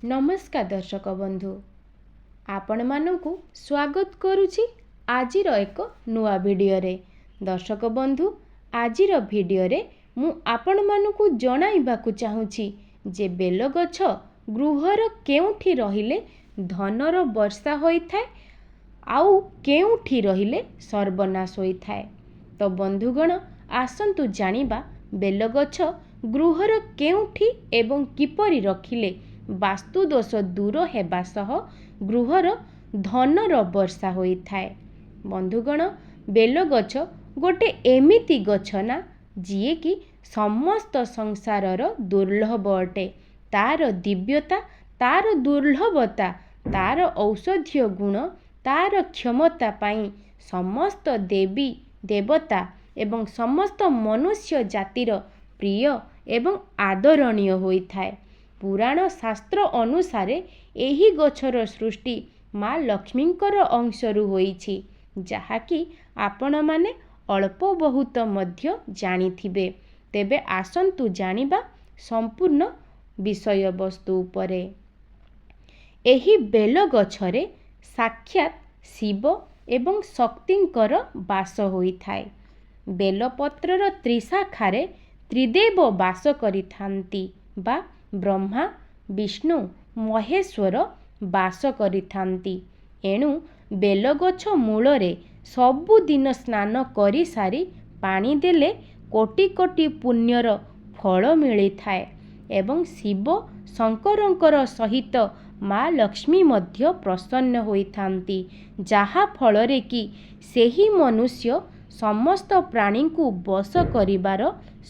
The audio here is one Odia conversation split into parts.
नमस्कार दर्शक बंधु आपण मानकु स्वागत करुछि आजिर एक नुआ भिडियो रे। दर्शक बंधु आजिर भिडियो रे मु आपण मानकु जणाइबाकु चाहूछि जे बेल गछ गृहर केउठी रहिले धनर वर्षा होइथाय आउ केउठी रहिले सर्वनाश होइथाय। तो बंधुगण आसंतु जानिबा बेल गछ गृहर केउठी एवं किपरि रखिले वास्तु दोष दूर हेबा सह गृहर धनर वर्षा होइथाय। बंधुगण बेल गछ गोटे एमिति गछ ना जिए कि समस्त संसारर दुर्लभ अटे। तार दिव्यता, तार दुर्लभता, तार औषधीय गुण, तार क्षमता पाई समस्त देवी देवता एवं समस्त मनुष्य जातिर प्रिय एवं आदरणीय होइथाय। पुराण शास्त्र अनुसारे एही गछर सृष्टि माँ लक्ष्मींकर अंशरू होइछि, जाहाकि आपण माने अल्प बहुत मध्य जानिथिबे। तेबे आसंतु जानिबा संपूर्ण विषय वस्तु उपरे। एही बेल गछरे साक्षात शिव एवं शक्तिंकर वास होइथाय। बेलपत्रर त्रिशाखारे त्रिदेव वास करिथांती बा ब्रह्मा विष्णु महेश्वर वास करिथांती। एणु बेलगछ मूलरे सबुदिन स्नान करि सारी पानी देले कोटि कोटि पुण्यर फल मिलिथाय एवं शिव शंकरंकर सहित माँ लक्ष्मी मध्य प्रसन्न होइथांती, जाहा फलरे कि सेही मनुष्य समस्त प्राणी को बश करिबार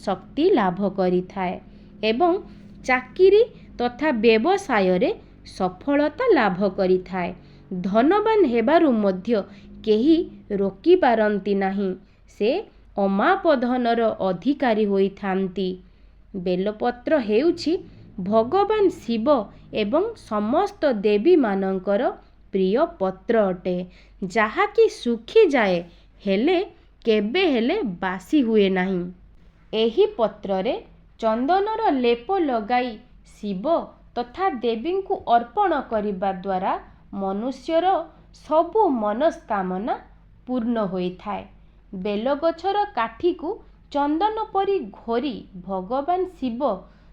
शक्ति लाभ करिथाय एवं चाकिरी तथा व्यवसाय रे सफलता लाभ करिथाय। धनवान हेबारु मध्य केही रोकी पारंती नाही, से अमाप धनर अधिकारी होइथांती। बेलपत्र हेउछि भगवान शिव एवं समस्त देवी मानंकर प्रिय पत्र अटे, जाहाकि सुखी जाए हेले केबे हेले बासी हुए नाही। एही पत्ररे चंदनर लेप लगाई शिव तथा देवी को अर्पण करिबा द्वारा मनुष्यर सबु मनस्कामना पूर्ण होइथाय। बेलगछर काठी को चंदन परी घोरी भगवान शिव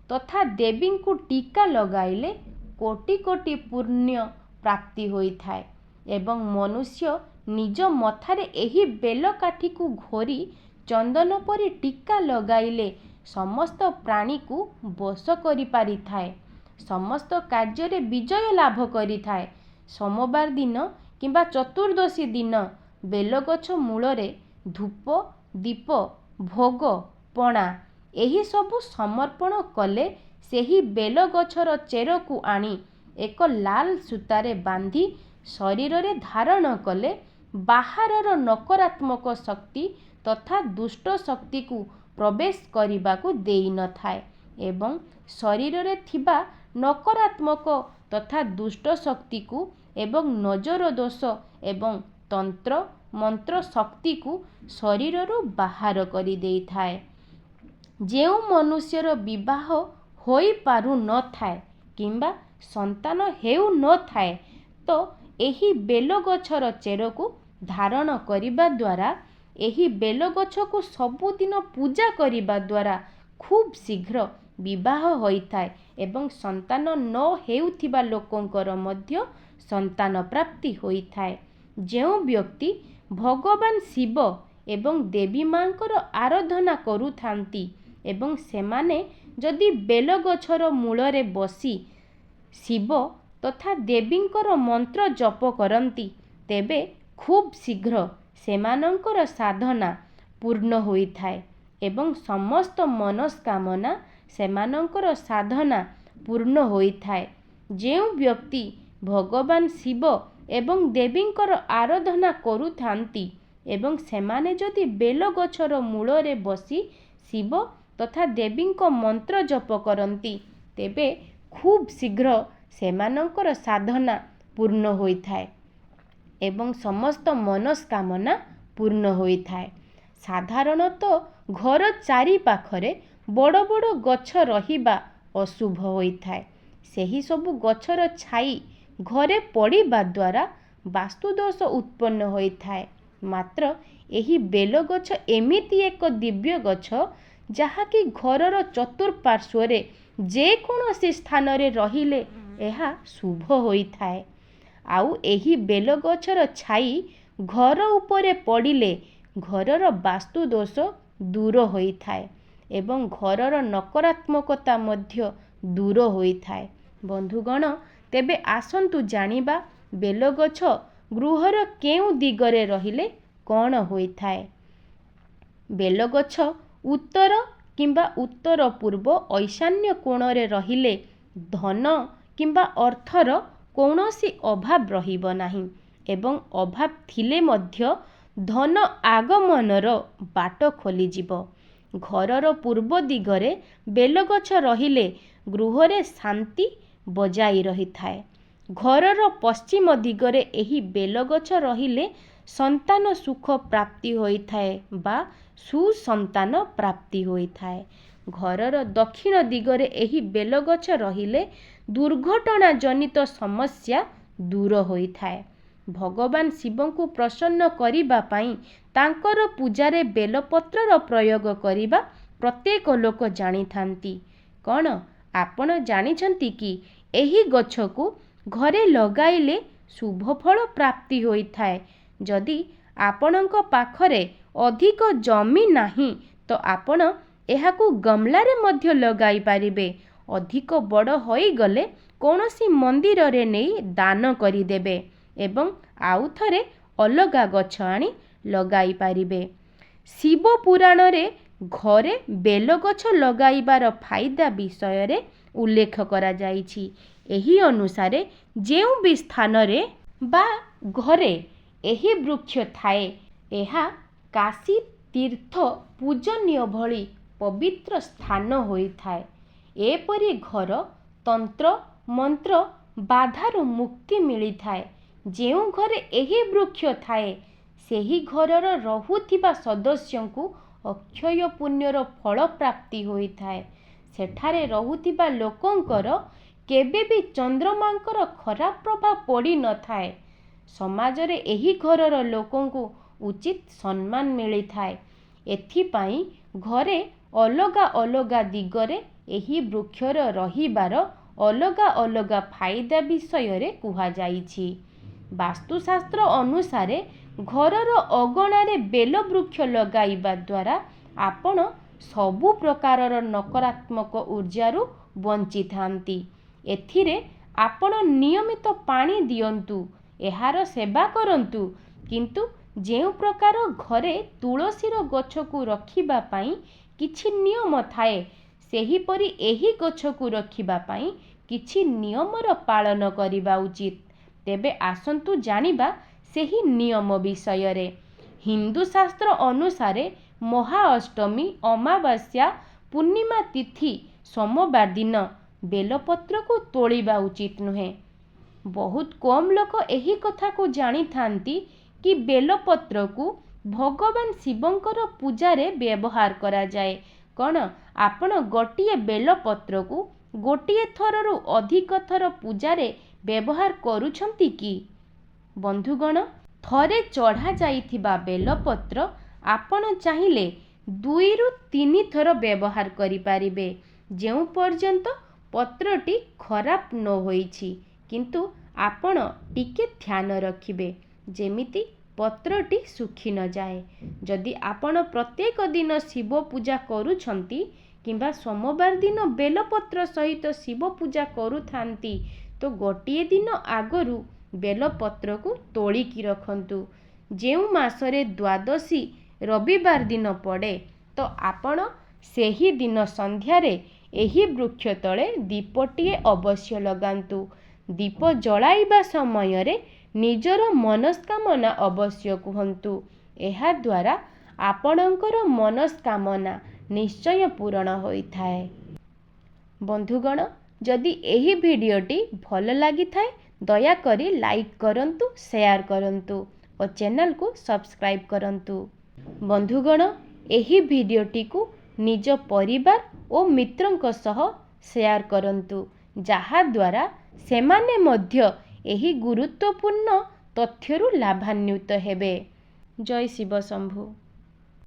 तथा देवी को टीका लगाइले कोटि कोटि पुण्य प्राप्ति होइथाय एवं मनुष्य निज मथारे एही बेल काठी को घोरी चंदन परी टीका लगाइले समस्त प्राणी को बश करि पारिथाय, समस्त कार्य विजय लाभ करिथाय। सोमवार दिन किंबा चतुर्दशी दिन बेलगछ मूलरे धूप दीप भोग पणा एही सबु समर्पण कले सेही बेलगछर चेर को आनी एक लाल सूतारे बांधी शरीर रे धारण कले बाहरर नकारात्मक शक्ति तथा दुष्ट शक्ति को प्रवेश करिबा को देई न थाए एवं शरीर रे थिबा नकारात्मक तथा दुष्ट शक्ति को एवं नजर दोष एवं तंत्र मंत्र शक्ति को शरीर रु बाहर करि देई थाए। जेउ मनुष्यर विवाह होई पारु न थाए किंबा संतान हेउ न थाए, तो एही बेलगछर चेर को धारण करिबा द्वारा एही बेलगछ को सबुदिन पूजा करिबा द्वारा खूब शीघ्र विवाह होइथाय एवं संतान न हेउथिबा लोकंकर मध्य संतान प्राप्ति होइथाय। जेउ व्यक्ति भगवान शिव एवं देवी मांकर आराधना करुथांती एवं सेमाने जदि बेलगछर मूलरे बसी शिव तथा देवींकर मंत्र जप करंती, तेबे खूब शीघ्र सेमानंकर साधना पूर्ण होइथाय एवं समस्त मनस्कामना सेमानंकर साधना पूर्ण होइथाय। जेउ व्यक्ति भगवान शिव एवं देवींकर आराधना करुथांती एवं सेमाने जदि बेलगछर मूलरे बसी शिव तथा देवींक मंत्र जप करंती, तेबे खूब शीघ्र सेमानंकर साधना पूर्ण होइथाय एवं समस्त मनस्कामना पूर्ण होइथाय। साधारणतः घर चारि पाखरे बड़ बड़ गछ रहिबा अशुभ होइथाय। ସେହି ସବୁ ଗଛର ଛାଇ ଘରେ ପଡ଼ିବା ଦ୍ୱାରା ବାସ୍ତୁଦୋଷ ଉତ୍ପନ୍ନ ହୋଇଥାଏ। ମାତ୍ର ଏହି ବେଲଗଛ ଏମିତି ଏକ ଦିବ୍ୟ ଗଛ ଯାହାକି ଘରର ଚତୁଃପାର୍ଶ୍ୱରେ ଯେକୌଣସି ସ୍ଥାନରେ ରହିଲେ ଏହା ଶୁଭ ହୋଇଥାଏ। ଆଉ ଏହି ବେଲଗଛର ଛାଇ ଘର ଉପରେ ପଡ଼ିଲେ ଘରର ବାସ୍ତୁଦୋଷ ଦୂର ହୋଇଥାଏ ଏବଂ ଘରର ନକାରାତ୍ମକତା ମଧ୍ୟ ଦୂର ହୋଇଥାଏ। ବନ୍ଧୁଗଣ, ତେବେ ଆସନ୍ତୁ ଜାଣିବା ବେଲଗଛ ଗୃହର କେଉଁ ଦିଗରେ ରହିଲେ କ'ଣ ହୋଇଥାଏ। ବେଲଗଛ ଉତ୍ତର କିମ୍ବା ଉତ୍ତର ପୂର୍ବ ଈଶାନ୍ୟ କୋଣରେ ରହିଲେ ଧନ କିମ୍ବା ଅର୍ଥର କୌଣସି ଅଭାବ ରହିବ ନାହିଁ ଏବଂ ଅଭାବ ଥିଲେ ମଧ୍ୟ ଧନ ଆଗମନର ବାଟ ଖୋଲିଯିବ। ଘରର ପୂର୍ବ ଦିଗରେ ବେଲଗଛ ରହିଲେ ଗୃହରେ ଶାନ୍ତି ବଜାଇ ରହିଥାଏ। ଘରର ପଶ୍ଚିମ ଦିଗରେ ଏହି ବେଲଗଛ ରହିଲେ ସନ୍ତାନ ସୁଖ ପ୍ରାପ୍ତି ହୋଇଥାଏ ବା ସୁସନ୍ତାନ ପ୍ରାପ୍ତି ହୋଇଥାଏ। ଘରର ଦକ୍ଷିଣ ଦିଗରେ ଏହି ବେଲଗଛ ରହିଲେ ଦୁର୍ଘଟଣା ଜନିତ ସମସ୍ୟା ଦୂର ହୋଇଥାଏ। ଭଗବାନ ଶିବଙ୍କୁ ପ୍ରସନ୍ନ କରିବା ପାଇଁ ତାଙ୍କର ପୂଜାରେ ବେଲପତ୍ରର ପ୍ରୟୋଗ କରିବା ପ୍ରତ୍ୟେକ ଲୋକ ଜାଣିଥାନ୍ତି। କ'ଣ ଆପଣ ଜାଣିଛନ୍ତି କି ଏହି ଗଛକୁ ଘରେ ଲଗାଇଲେ ଶୁଭ ଫଳ ପ୍ରାପ୍ତି ହୋଇଥାଏ? ଯଦି ଆପଣଙ୍କ ପାଖରେ ଅଧିକ ଜମି ନାହିଁ ତ ଆପଣ ଏହାକୁ ଗମଲାରେ ମଧ୍ୟ ଲଗାଇ ପାରିବେ। ଅଧିକ ବଡ଼ ହୋଇଗଲେ କୌଣସି ମନ୍ଦିରରେ ନେଇ ଦାନ କରିଦେବେ ଏବଂ ଆଉ ଥରେ ଅଲଗା ଗଛ ଆଣି ଲଗାଇ ପାରିବେ। ଶିବ ପୁରାଣରେ ଘରେ ବେଲଗଛ ଲଗାଇବାର ଫାଇଦା ବିଷୟରେ ଉଲ୍ଲେଖ କରାଯାଇଛି। ଏହି ଅନୁସାରେ ଯେଉଁ ବି ସ୍ଥାନରେ ବା ଘରେ ଏହି ବୃକ୍ଷ ଥାଏ ଏହା କାଶୀ ତୀର୍ଥ ପୂଜନୀୟ ଭଳି ପବିତ୍ର ସ୍ଥାନ ହୋଇଥାଏ। ଏପରି ଘର ତନ୍ତ୍ର ମନ୍ତ୍ର ବାଧାରୁ ମୁକ୍ତି ମିଳିଥାଏ। ଯେଉଁ ଘରେ ଏହି ବୃକ୍ଷ ଥାଏ ସେହି ଘରର ରହୁଥିବା ସଦସ୍ୟଙ୍କୁ ଅକ୍ଷୟ ପୁଣ୍ୟର ଫଳ ପ୍ରାପ୍ତି ହୋଇଥାଏ। ସେଠାରେ ରହୁଥିବା ଲୋକଙ୍କର କେବେ ବି ଚନ୍ଦ୍ରମାଙ୍କର ଖରାପ ପ୍ରଭାବ ପଡ଼ିନଥାଏ। ସମାଜରେ ଏହି ଘରର ଲୋକଙ୍କୁ ଉଚିତ ସମ୍ମାନ ମିଳିଥାଏ। ଏଥିପାଇଁ ଘରେ ଅଲଗା ଅଲଗା ଦିଗରେ ଏହି ବୃକ୍ଷର ରହିବାର ଅଲଗା ଅଲଗା ଫାଇଦା ବିଷୟରେ କୁହାଯାଇଛି। ବାସ୍ତୁଶାସ୍ତ୍ର ଅନୁସାରେ ଘରର ଅଗଣାରେ ବେଲବୃକ୍ଷ ଲଗାଇବା ଦ୍ୱାରା ଆପଣ ସବୁ ପ୍ରକାରର ନକାରାତ୍ମକ ଊର୍ଜାରୁ ବଞ୍ଚିଥାନ୍ତି। ଏଥିରେ ଆପଣ ନିୟମିତ ପାଣି ଦିଅନ୍ତୁ, ଏହାର ସେବା କରନ୍ତୁ। କିନ୍ତୁ ଯେଉଁ ପ୍ରକାର ଘରେ ତୁଳସୀର ଗଛକୁ ରଖିବା ପାଇଁ କିଛି ନିୟମ ଥାଏ ସେହିପରି ଏହି ଗଛକୁ ରଖିବା ପାଇଁ କିଛି ନିୟମର ପାଳନ କରିବା ଉଚିତ। ତେବେ ଆସନ୍ତୁ ଜାଣିବା ସେହି ନିୟମ ବିଷୟରେ। ହିନ୍ଦୁ ଶାସ୍ତ୍ର ଅନୁସାରେ ମହାଅଷ୍ଟମୀ, ଅମାବାସ୍ୟା, ପୂର୍ଣ୍ଣିମା ତିଥି, ସୋମବାର ଦିନ ବେଲପତ୍ରକୁ ତୋଳିବା ଉଚିତ ନୁହେଁ। ବହୁତ କମ୍ ଲୋକ ଏହି କଥାକୁ ଜାଣିଥାନ୍ତି କି ବେଲପତ୍ରକୁ ଭଗବାନ ଶିବଙ୍କର ପୂଜାରେ ବ୍ୟବହାର କରାଯାଏ। କ'ଣ ଆପଣ ଗୋଟିଏ ବେଲପତ୍ରକୁ ଗୋଟିଏ ଥରରୁ ଅଧିକ ଥର ପୂଜାରେ ବ୍ୟବହାର କରୁଛନ୍ତି କି? ବନ୍ଧୁଗଣ, ଥରେ ଚଢ଼ା ଯାଇଥିବା ବେଲପତ୍ର ଆପଣ ଚାହିଁଲେ 2ରୁ 3 ଥର ବ୍ୟବହାର କରିପାରିବେ ଯେଉଁ ପର୍ଯ୍ୟନ୍ତ ପତ୍ରଟି ଖରାପ ନ ହୋଇଛି। କିନ୍ତୁ ଆପଣ ଟିକେ ଧ୍ୟାନ ରଖିବେ ଯେମିତି ପତ୍ରଟି ଶୁଖି ନଯାଏ। ଯଦି ଆପଣ ପ୍ରତ୍ୟେକ ଦିନ ଶିବ ପୂଜା କରୁଛନ୍ତି କିମ୍ବା ସୋମବାର ଦିନ ବେଲପତ୍ର ସହିତ ଶିବ ପୂଜା କରୁଥାନ୍ତି ତ ଗୋଟିଏ ଦିନ ଆଗରୁ ବେଲପତ୍ରକୁ ତୋଳିକି ରଖନ୍ତୁ। ଯେଉଁ ମାସରେ ଦ୍ୱାଦଶୀ ରବିବାର ଦିନ ପଡ଼େ ତ ଆପଣ ସେହି ଦିନ ସନ୍ଧ୍ୟାରେ ଏହି ବୃକ୍ଷ ତଳେ ଦୀପଟିଏ ଅବଶ୍ୟ ଲଗାନ୍ତୁ। ଦୀପ ଜଳାଇବା ସମୟରେ ନିଜର ମନସ୍କାମନା ଅବଶ୍ୟ କୁହନ୍ତୁ। ଏହାଦ୍ୱାରା ଆପଣଙ୍କର ମନସ୍କାମନା ନିଶ୍ଚୟ ପୂରଣ ହୋଇଥାଏ। ବନ୍ଧୁଗଣ, ଯଦି ଏହି ଭିଡ଼ିଓଟି ଭଲ ଲାଗିଥାଏ ଦୟାକରି ଲାଇକ୍ କରନ୍ତୁ, ସେୟାର କରନ୍ତୁ ଓ ଚ୍ୟାନେଲକୁ ସବସ୍କ୍ରାଇବ୍ କରନ୍ତୁ। ବନ୍ଧୁଗଣ, ଏହି ଭିଡ଼ିଓଟିକୁ ନିଜ ପରିବାର ଓ ମିତ୍ରଙ୍କ ସହ ସେୟାର କରନ୍ତୁ ଯାହାଦ୍ୱାରା ସେମାନେ ମଧ୍ୟ ଏହି ଗୁରୁତ୍ୱପୂର୍ଣ୍ଣ ତଥ୍ୟରୁ ଲାଭାନ୍ୱିତ ହେବେ। ଜୟ ଶିବ ଶମ୍ଭୁ।